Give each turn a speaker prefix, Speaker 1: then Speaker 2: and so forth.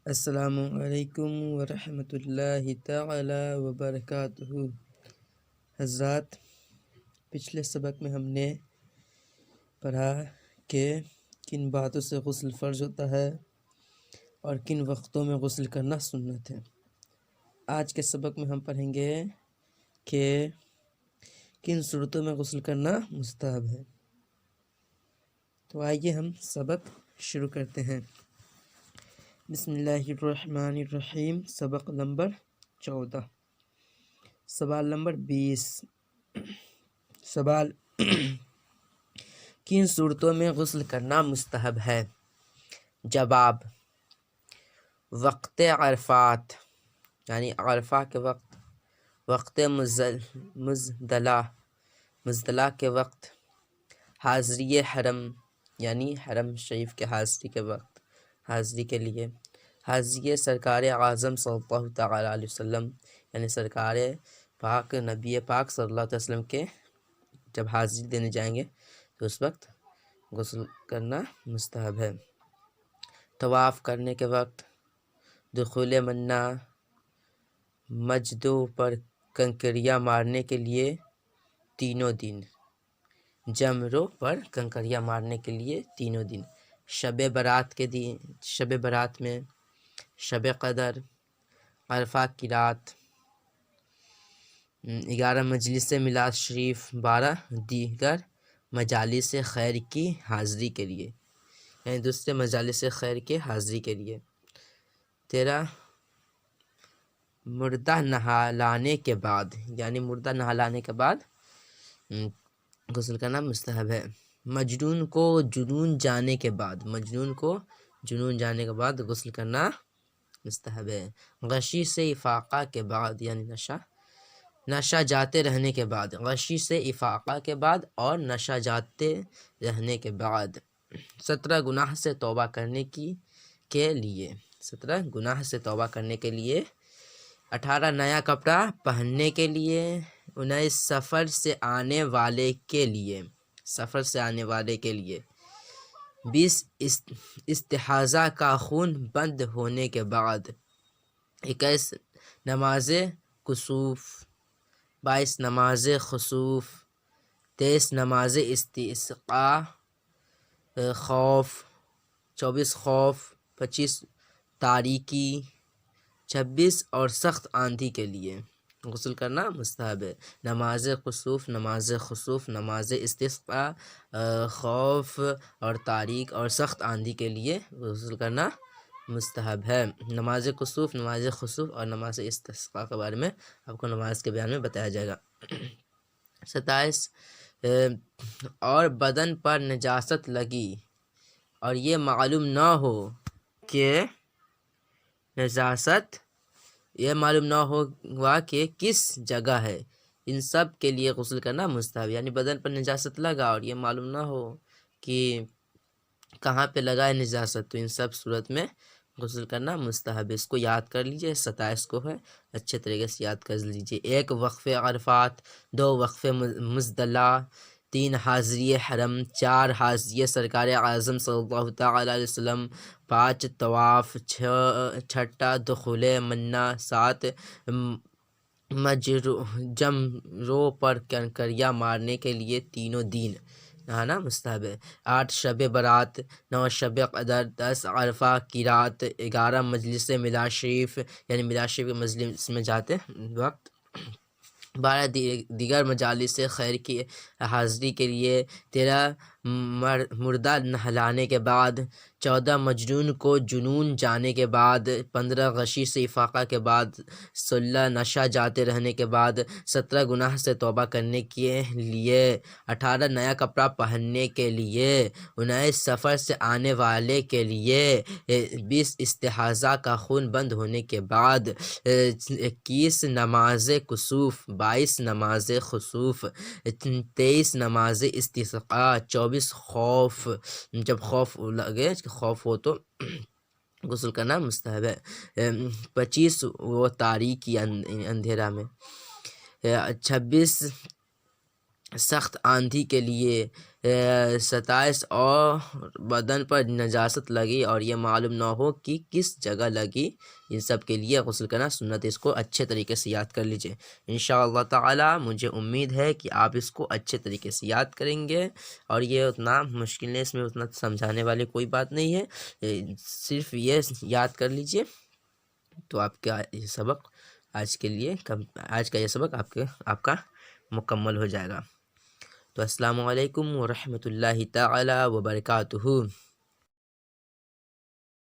Speaker 1: السلام علیکم ورحمۃ اللہ تعالی وبرکاتہ۔ حضرات، پچھلے سبق میں ہم نے پڑھا کہ کن باتوں سے غسل فرض ہوتا ہے اور کن وقتوں میں غسل کرنا سنت ہے۔ آج کے سبق میں ہم پڑھیں گے کہ کن صورتوں میں غسل کرنا مستحب ہے۔ تو آئیے ہم سبق شروع کرتے ہیں۔ بسم اللہ الرحمن الرحیم۔ سبق نمبر 14، سوال نمبر 20۔ سوال: کن صورتوں میں غسل کرنا مستحب ہے؟ جواب: وقت عرفات یعنی عرفہ کے وقت، وقت مزدلہ کے وقت، حاضری حرم یعنی حرم شریف کے حاضری کے وقت، حاضری کے لیے، حاضری سرکار اعظم صلی اللہ تعالیٰ علیہ وسلم یعنی سرکار پاک نبی پاک صلی اللہ علیہ وسلم کے جب حاضری دینے جائیں گے تو اس وقت غسل کرنا مستحب ہے۔ طواف کرنے کے وقت، دخول منا، مجدوں پر کنکریاں مارنے کے لیے تینوں دن، جمروں پر کنکریاں مارنے کے لیے تینوں دن، شب برات کے دن، شب برات میں، شب قدر، عرفہ کی رات، 11 مجلس میلاد شریف، 12 دیگر مجالس خیر کی حاضری کے لیے یعنی دوسرے مجالس خیر کے حاضری کے لیے، 13 مردہ نہلانے کے بعد یعنی مردہ نہلانے کے بعد غسل کرنا مستحب ہے۔ مجنون کو جنون جانے کے بعد، مجنون کو جنون جانے کے بعد غسل کرنا مستحب ہے۔ غشی سے افاقہ کے بعد یعنی نشہ جاتے رہنے کے بعد، غشی سے افاقہ کے بعد اور نشہ جاتے رہنے کے بعد، 17 گناہ سے توبہ کرنے کے لیے، 17 گناہ سے توبہ کرنے کے لیے، 18 نیا کپڑا پہننے کے لیے، 19 سفر سے آنے والے کے لیے، سفر سے آنے والے کے لیے، 20 استحاضہ کا خون بند ہونے کے بعد، 21 نماز کسوف، 22 نماز خسوف، 23 نماز استسقاء خوف، 24 خوف، 25 تاریکی، 26 اور سخت آندھی کے لیے غسل کرنا مستحب ہے۔ نماز کسوف، نماز خسوف، نماز استسقاء، خوف اور تاریک اور سخت آندھی کے لیے غسل کرنا مستحب ہے۔ نماز کسوف، نماز خسوف اور نماز استسقاء کے بارے میں آپ کو نماز کے بیان میں بتایا جائے گا۔ 27 اور بدن پر نجاست لگی اور یہ معلوم نہ ہو کہ نجاست، یہ معلوم نہ ہوا کہ کس جگہ ہے، ان سب کے لیے غسل کرنا مستحب یعنی بدن پر نجاست لگا اور یہ معلوم نہ ہو کہ کہاں پہ لگا ہے نجاست، تو ان سب صورت میں غسل کرنا مستحب ہے۔ اس کو یاد کر لیجئے، 27 کو ہے اچھے طریقے سے یاد کر لیجئے۔ 1 وقف عرفات، 2 وقف مزدلہ، 3 حاضری حرم، 4 حاضری سرکار اعظم صلی اللہ تعالیٰ علیہ وسلم، 5 طواف، 6 دخول منا، 7 جمروں پر کنکریاں مارنے کے لیے تینوں دن نہانا مستحب ہے، 8 شب برات، 9 شب قدر، 10 عرفہ کی رات، 11 مجلس میلاد شریف یعنی میلاد شریف کے مجلس میں جاتے وقت، 12 دیگر مجالس خیر کی حاضری کے لیے، 13 مردہ نہلانے کے بعد، 14 مجنون کو جنون جانے کے بعد، 15 غشی سے افاقہ کے بعد، 16 نشہ جاتے رہنے کے بعد، 17 گناہ سے توبہ کرنے کے لیے، 18 نیا کپڑا پہننے کے لیے، 19 سفر سے آنے والے کے لیے، 20 استحاضہ کا خون بند ہونے کے بعد، 21 نماز کسوف، 22 نماز خسوف، 23 نماز استسقاء، 24 خوف، جب خوف لگے، خوف ہو تو غسل کرنا مستحب ہے، 25 وہ تاریکی اندھیرا میں، 26 سخت آندھی کے لیے، 27 اور بدن پر نجاست لگی اور یہ معلوم نہ ہو کہ کس جگہ لگی، ان سب کے لیے غسل کرنا سنت ہے۔ اس کو اچھے طریقے سے یاد کر لیجئے انشاءاللہ تعالی۔ مجھے امید ہے کہ آپ اس کو اچھے طریقے سے یاد کریں گے، اور یہ اتنا مشکل نہیں، اس میں اتنا سمجھانے والی کوئی بات نہیں ہے، صرف یہ یاد کر لیجئے تو آپ کا یہ سبق آج کا یہ سبق آپ کا مکمل ہو جائے گا۔ تو السلام علیکم ورحمۃ اللہ تعالی وبرکاتہ۔